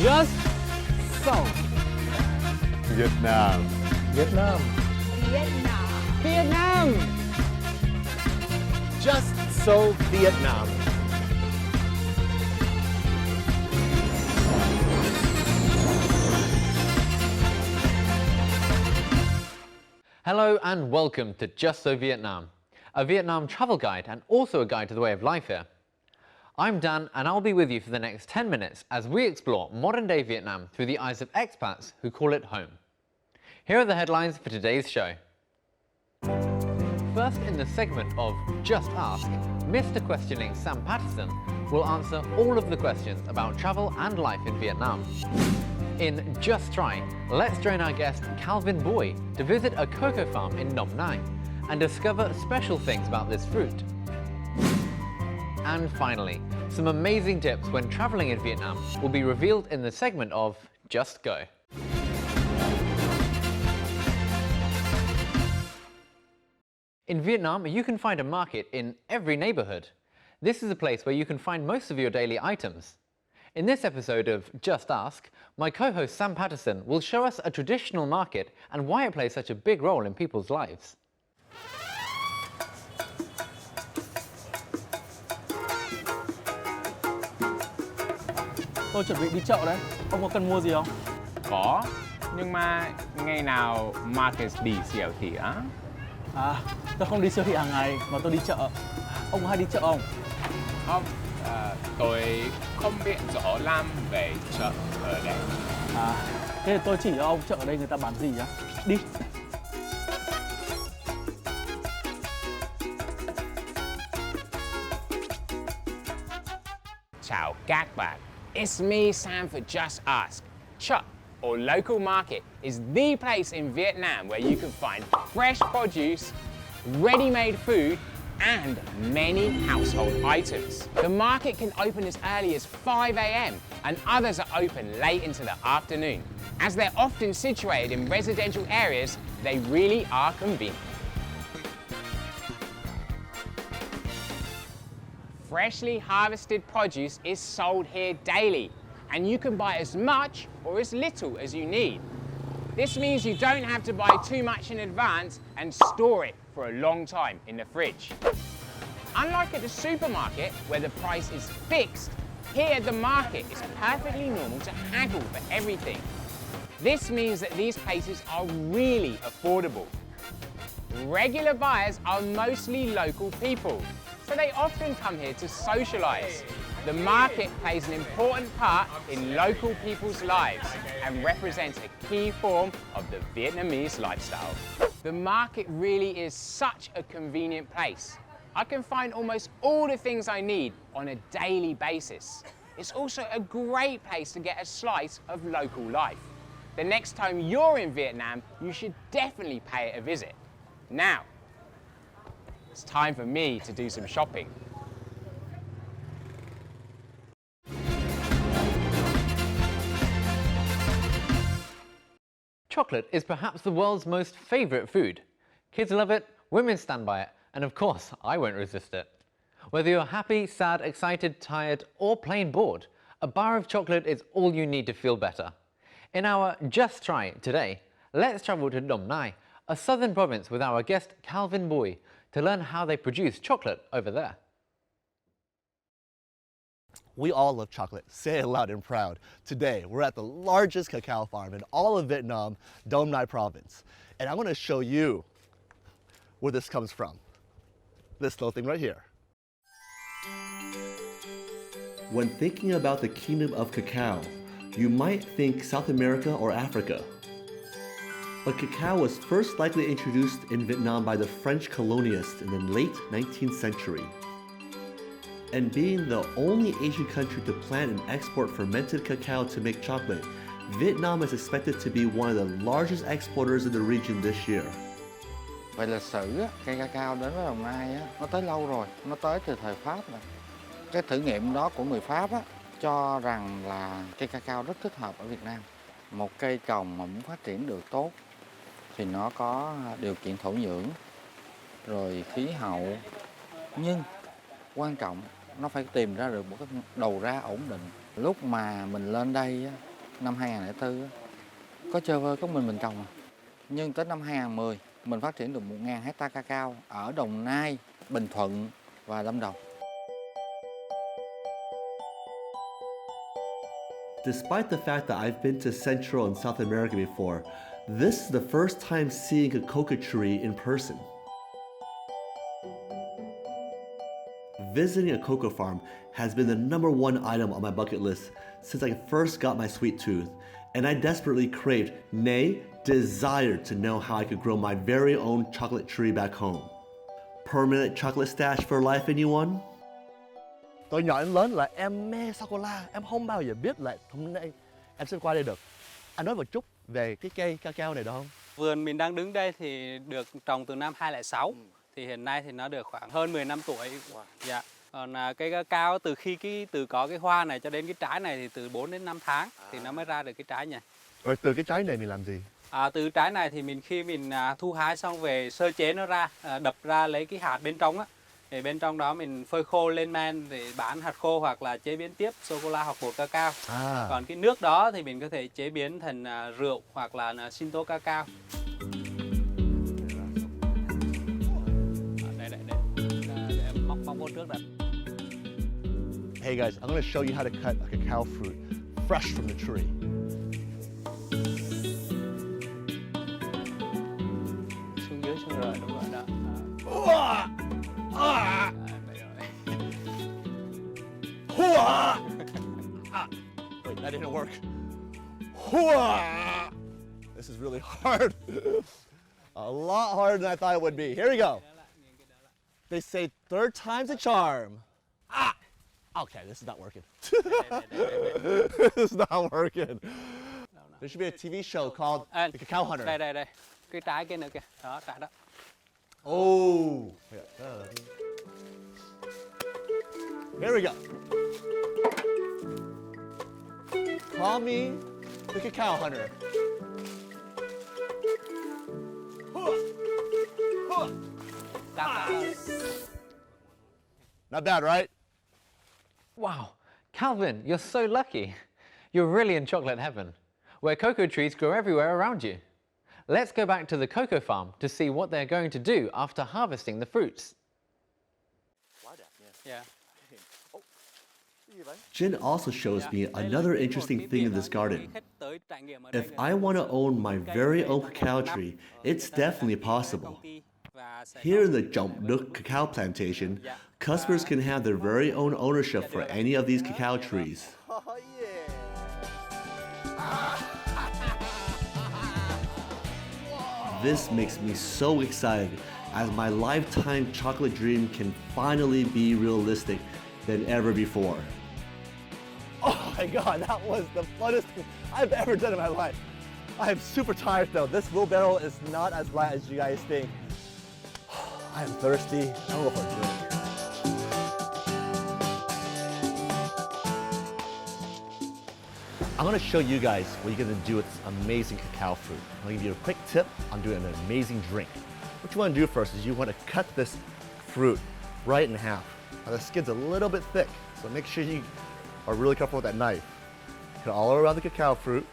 Just so. Vietnam. Vietnam. Vietnam. Vietnam. Just so Vietnam. Hello and welcome to Just So Vietnam, a Vietnam travel guide and also a guide to the way of life here. I'm Dan and I'll be with you for the next 10 minutes as we explore modern-day Vietnam through the eyes of expats who call it home. Here are the headlines for today's show. First, in the segment of Just Ask, Mr. Questioning Sam Patterson will answer all of the questions about travel and life in Vietnam. In Just Try, let's join our guest Calvin Boy to visit a cocoa farm in Nong Nai and discover special things about this fruit. And finally, some amazing tips when traveling in Vietnam will be revealed in the segment of Just Go. In Vietnam, you can find a market in every neighborhood. This is a place where you can find most of your daily items. In this episode of Just Ask, my co-host Sam Patterson will show us a traditional market and why it plays such a big role in people's lives. Tôi chuẩn bị đi chợ đấy. Ông có cần mua gì không? Có, nhưng mà ngày nào market đi siêu thị á? À, tôi không đi siêu thị hàng ngày mà tôi đi chợ. Ông hay đi chợ không? Không, tôi không biết rõ lắm về chợ ở đây. À, thế thì tôi chỉ cho ông chợ ở đây người ta bán gì nhá. Đi. Chào các bạn. It's me, Sam, for Just Ask. Chợ, or local market, is the place in Vietnam where you can find fresh produce, ready-made food, and many household items. The market can open as early as 5 a.m. and others are open late into the afternoon. As they're often situated in residential areas, they really are convenient. Freshly harvested produce is sold here daily, and you can buy as much or as little as you need. This means you don't have to buy too much in advance and store it for a long time in the fridge. Unlike at the supermarket, where the price is fixed, here at the market it's perfectly normal to haggle for everything. This means that these places are really affordable. Regular buyers are mostly local people, so they often come here to socialise. The market plays an important part in local people's lives and represents a key form of the Vietnamese lifestyle. The market really is such a convenient place. I can find almost all the things I need on a daily basis. It's also a great place to get a slice of local life. The next time you're in Vietnam, you should definitely pay it a visit. Now, it's time for me to do some shopping. Chocolate is perhaps the world's most favourite food. Kids love it, women stand by it, and of course, I won't resist it. Whether you're happy, sad, excited, tired, or plain bored, a bar of chocolate is all you need to feel better. In our Just Try today, let's travel to Nong Nai, a southern province with our guest Calvin Boy, to learn how they produce chocolate over there. We all love chocolate. Say it loud and proud. Today, we're at the largest cacao farm in all of Vietnam, Dong Nai province. And I'm going to show you where this comes from. This little thing right here. When thinking about the kingdom of cacao, you might think South America or Africa. But cacao was first likely introduced in Vietnam by the French colonialists in the late 19th century. And being the only Asian country to plant and export fermented cacao to make chocolate, Vietnam is expected to be one of the largest exporters in the region this year. Về lịch sử, cây cacao đến với Đồng Nai nó tới lâu rồi, nó tới từ thời Pháp rồi. Cái thử nghiệm đó của người Pháp cho rằng là cây cacao rất thích hợp ở Việt Nam. Một cây trồng mà muốn phát triển được tốt thì nó có điều kiện thổ nhưỡng, rồi khí hậu, nhưng quan trọng nó phải tìm ra được một cái đầu ra ổn định. Lúc mà mình lên đây năm 2004 á, có chơi vơi có mình trồng à. Nhưng tới năm 2010 mình phát triển được 1.000 hectare cacao ở Đồng Nai, Bình Thuận và Lâm Đồng. Despite the fact that I've been to Central and South America before, this is the first time seeing a coca tree in person. Visiting a cocoa farm has been the #1 item on my bucket list since I first got my sweet tooth, and I desperately craved, nay, desired to know how I could grow my very own chocolate tree back home. Permanent chocolate stash for life, anyone? Tôi nhỏ đến lớn là em mê sô-cô-la, em không bao giờ biết là hôm nay em sẽ qua đây được. Anh nói một chút về cái cây cacao này được không? Vườn mình đang đứng đây thì được trồng từ năm 2006, thì hiện nay thì nó được khoảng hơn 10 năm tuổi. Dạ. Còn cây cacao từ có cái hoa này cho đến cái trái này thì từ 4 đến 5 tháng thì nó mới ra được cái trái này. Rồi từ cái trái này mình làm gì? Từ trái này thì khi mình thu hái xong về sơ chế nó ra, đập ra lấy cái hạt bên trong á. Thì bên trong đó mình phơi khô lên men để bán hạt khô hoặc là chế biến tiếp sô-cô-la hoặc bột cacao. Còn cái nước đó thì mình có thể chế biến thành rượu hoặc là sinh tố cacao. Đây, để em móc vô trước đây. Hey guys, I'm going to show you how to cut a cacao fruit fresh from the tree. Xuống dưới xuống rồi, đúng rồi đó. Wait, that didn't work. This is really hard. A lot harder than I thought it would be. Here we go. They say third time's a charm. Okay, this is not working. This is not working. There should be a TV show called The Cacao Hunter. Đây. Cái trái kia nữa kìa. Đó, trái đó. Oh. Here we go. Call me the Cacao Hunter. Not bad, right? Wow, Calvin, you're so lucky. You're really in chocolate heaven, where cocoa trees grow everywhere around you. Let's go back to the cocoa farm to see what they're going to do after harvesting the fruits. Yeah. Jen also shows me another interesting thing in this garden. If I want to own my very own cacao tree, it's definitely possible. Here in the Jump Nook Cacao Plantation, customers can have their very own ownership for any of these cacao trees. This makes me so excited as my lifetime chocolate dream can finally be realistic than ever before. Oh my God, that was the funnest thing I've ever done in my life. I am super tired though. This wheelbarrow is not as light as you guys think. I am thirsty. I don't know if I'm doing. I'm gonna show you guys what you're gonna do with this amazing cacao fruit. I'm gonna give you a quick tip on doing an amazing drink. What you wanna do first is you wanna cut this fruit right in half. Now the skin's a little bit thick, so make sure you are really careful with that knife. Cut all around the cacao fruit.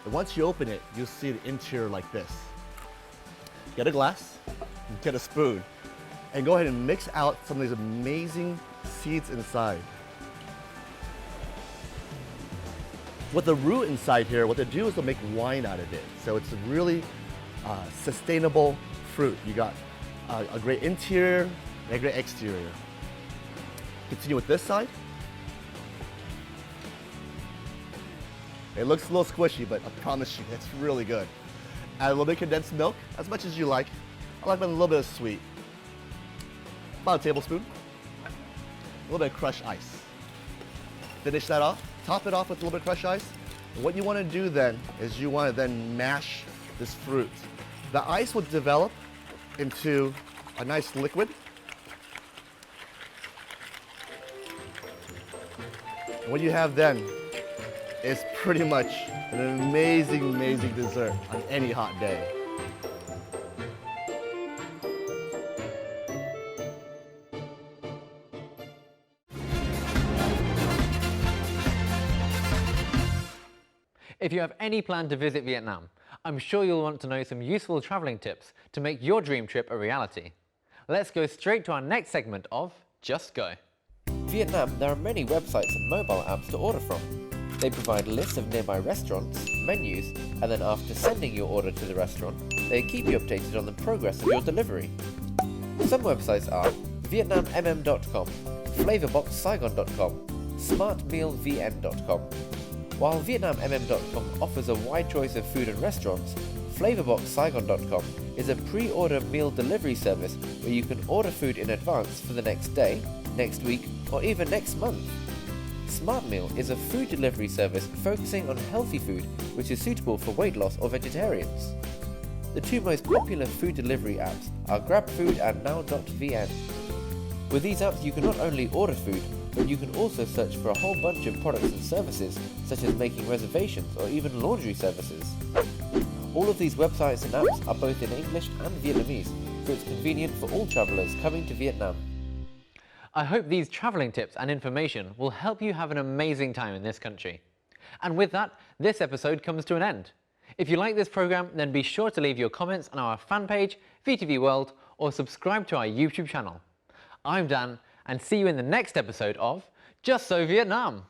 And once you open it, you'll see the interior like this. Get a glass, get a spoon, and go ahead and mix out some of these amazing seeds inside. With the root inside here, what they do is they'll make wine out of it. So it's a really sustainable fruit. You got a great interior and a great exterior. Continue with this side. It looks a little squishy, but I promise you, it's really good. Add a little bit of condensed milk, as much as you like. I like a little bit of sweet. About a tablespoon. A little bit of crushed ice. Finish that off. Top it off with a little bit of crushed ice. And what you want to do then is you want to then mash this fruit. The ice will develop into a nice liquid. And what you have then is pretty much an amazing, amazing dessert on any hot day. If you have any plan to visit Vietnam, I'm sure you'll want to know some useful traveling tips to make your dream trip a reality. Let's go straight to our next segment of Just Go. Vietnam, there are many websites and mobile apps to order from. They provide lists of nearby restaurants, menus, and then after sending your order to the restaurant, they keep you updated on the progress of your delivery. Some websites are vietnammm.com, flavorboxsaigon.com, smartmealvn.com. While vietnammm.com offers a wide choice of food and restaurants, flavorboxsaigon.com is a pre-order meal delivery service where you can order food in advance for the next day, next week, or even next month. Smart Meal is a food delivery service focusing on healthy food which is suitable for weight loss or vegetarians. The two most popular food delivery apps are GrabFood and Now.vn. With these apps you can not only order food, but you can also search for a whole bunch of products and services such as making reservations or even laundry services. All of these websites and apps are both in English and Vietnamese, so it's convenient for all travellers coming to Vietnam. I hope these travelling tips and information will help you have an amazing time in this country. And with that, this episode comes to an end. If you like this programme, then be sure to leave your comments on our fan page, VTV World, or subscribe to our YouTube channel. I'm Dan, and see you in the next episode of Just So Vietnam!